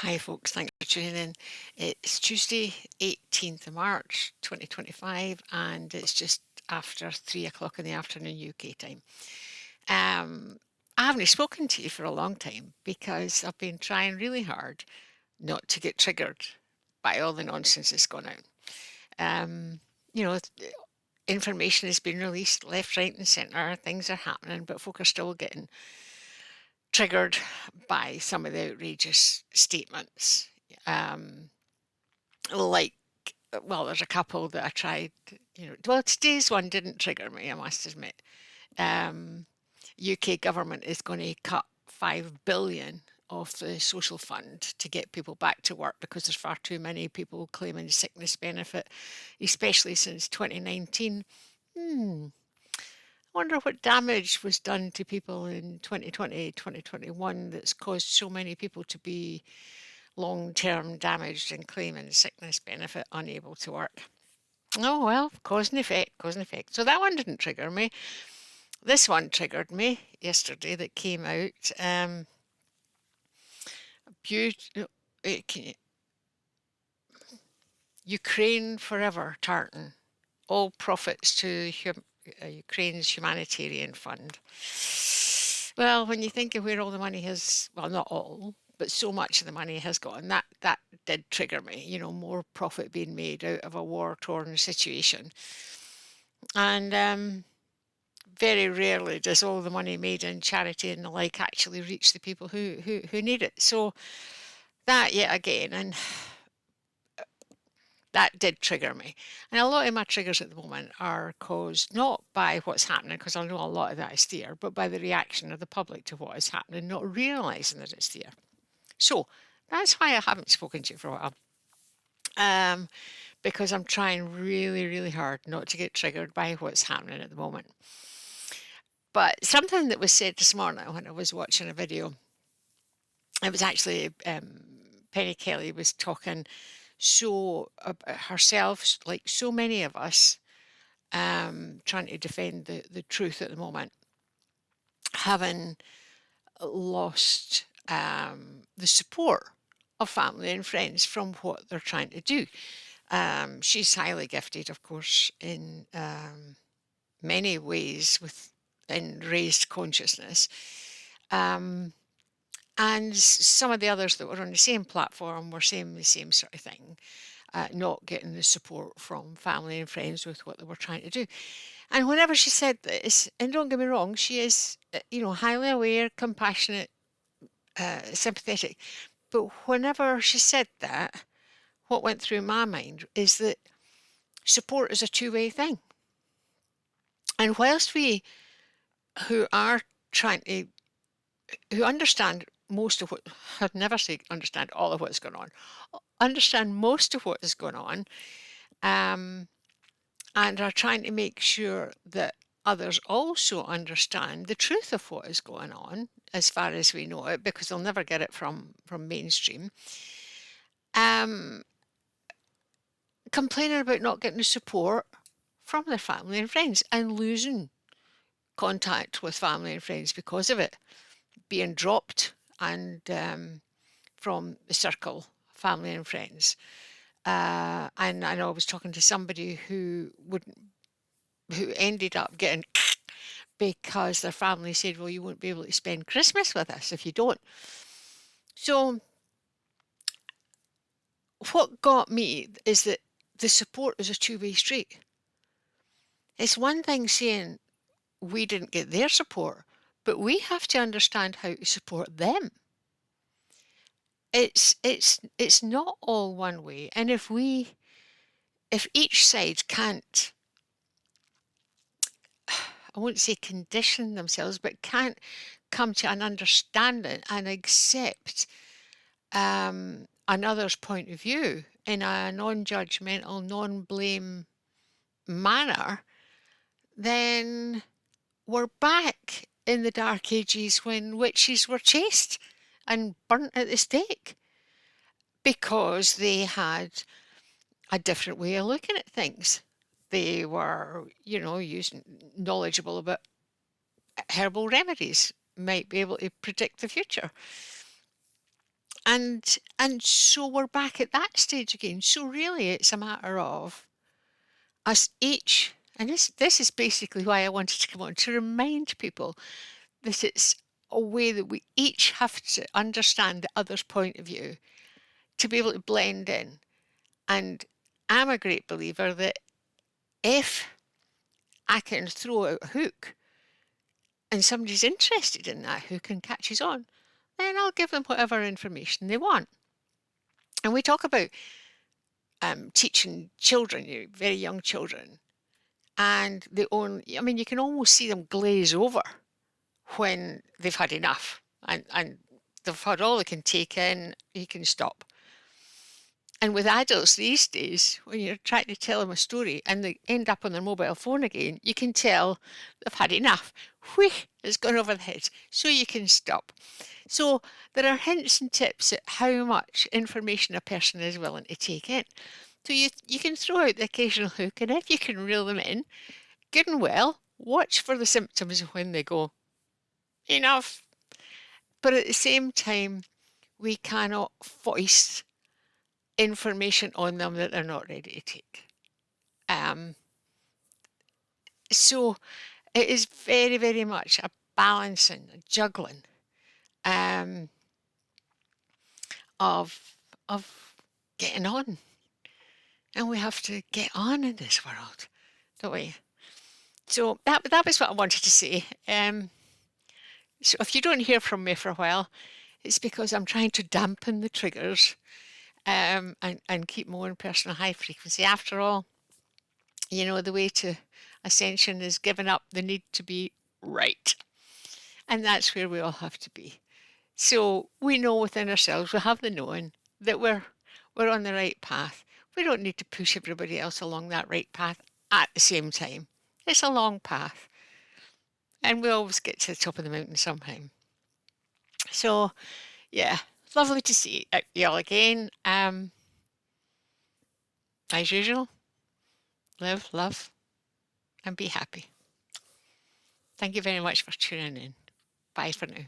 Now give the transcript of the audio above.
Hi, folks. Thanks for tuning in. It's Tuesday, 18th of March, 2025, and it's just after 3 o'clock in the afternoon UK time. I haven't spoken to you for a long time because I've been trying really hard not to get triggered by all the nonsense that's gone out. Um, you know, information has been released left, right, and centre. Things are happening, but folk are still getting triggered by some of the outrageous statements. Um, like, well, there's a couple that I tried, well, today's one didn't trigger me, I must admit. Um, UK government is going to cut 5 billion of the social fund to get people back to work because there's far too many people claiming sickness benefit, especially since 2019. I wonder what damage was done to people in 2020, 2021 that's caused so many people to be long-term damaged and claiming sickness benefit, unable to work. Oh well, cause and effect, cause and effect. So that one didn't trigger me. This one triggered me yesterday that came out. Ukraine forever tartan. All profits to Ukraine's humanitarian fund. Well, when you think of where all the money has, well, not all, but so much of the money has gone, that did trigger me. More profit being made out of a war-torn situation, and very rarely does all the money made in charity and the like actually reach the people who need it. So that yet again, and that did trigger me. And a lot of my triggers at the moment are caused not by what's happening, because I know a lot of that is there, but by the reaction of the public to what is happening, not realising that it's there. So that's why I haven't spoken to you for a while. Because I'm trying really, really hard not to get triggered by what's happening at the moment. But something that was said this morning when I was watching a video, it was actually Penny Kelly was talking so about herself, like so many of us, trying to defend the truth at the moment, having lost the support of family and friends from what they're trying to do. She's highly gifted, of course, in many ways in raised consciousness. And some of the others that were on the same platform were saying the same sort of thing, not getting the support from family and friends with what they were trying to do. And whenever she said this, and don't get me wrong, she is, highly aware, compassionate, sympathetic. But whenever she said that, what went through my mind is that support is a two-way thing. And whilst we who are trying to, who understand most of what, I'd never say understand all of what's going on, understand most of what is going on, and are trying to make sure that others also understand the truth of what is going on, as far as we know it, because they'll never get it from mainstream. Complaining about not getting the support from their family and friends and losing contact with family and friends because of it, being dropped and from the circle, family and friends. And I know I was talking to somebody who ended up getting because their family said, well, you won't be able to spend Christmas with us if you don't. So what got me is that the support is a two-way street. It's one thing saying we didn't get their support, but we have to understand how to support them. It's not all one way. And if each side can't, I won't say condition themselves, but can't come to an understanding and accept another's point of view in a non-judgmental, non-blame manner, then we're back in the dark ages when witches were chased and burnt at the stake because they had a different way of looking at things. They were, knowledgeable about herbal remedies, might be able to predict the future. And so we're back at that stage again. So really it's a matter of us each, and this is basically why I wanted to come on, to remind people that it's a way that we each have to understand the other's point of view to be able to blend in. And I'm a great believer that if I can throw out a hook and somebody's interested in that hook and catches on, then I'll give them whatever information they want. And we talk about teaching children, very young children, and I mean, you can almost see them glaze over when they've had enough and they've had all they can take in, you can stop. And with adults these days, when you're trying to tell them a story and they end up on their mobile phone again, you can tell they've had enough. Whew, it's gone over the head. So you can stop. So there are hints and tips at how much information a person is willing to take in. So you can throw out the occasional hook, and if you can reel them in, good and well, watch for the symptoms when they go, enough. But at the same time, we cannot foist information on them that they're not ready to take. Um, so it is very, very much a balancing, a juggling um, of getting on. And we have to get on in this world, don't we? So that was what I wanted to say. So if you don't hear from me for a while, it's because I'm trying to dampen the triggers and keep my own personal high frequency. After all, the way to ascension is giving up the need to be right. And that's where we all have to be. So we know within ourselves, we have the knowing that we're on the right path. We don't need to push everybody else along that right path at the same time. It's a long path. And we always get to the top of the mountain sometime. So, yeah, lovely to see you all again. As usual, live, love, and be happy. Thank you very much for tuning in. Bye for now.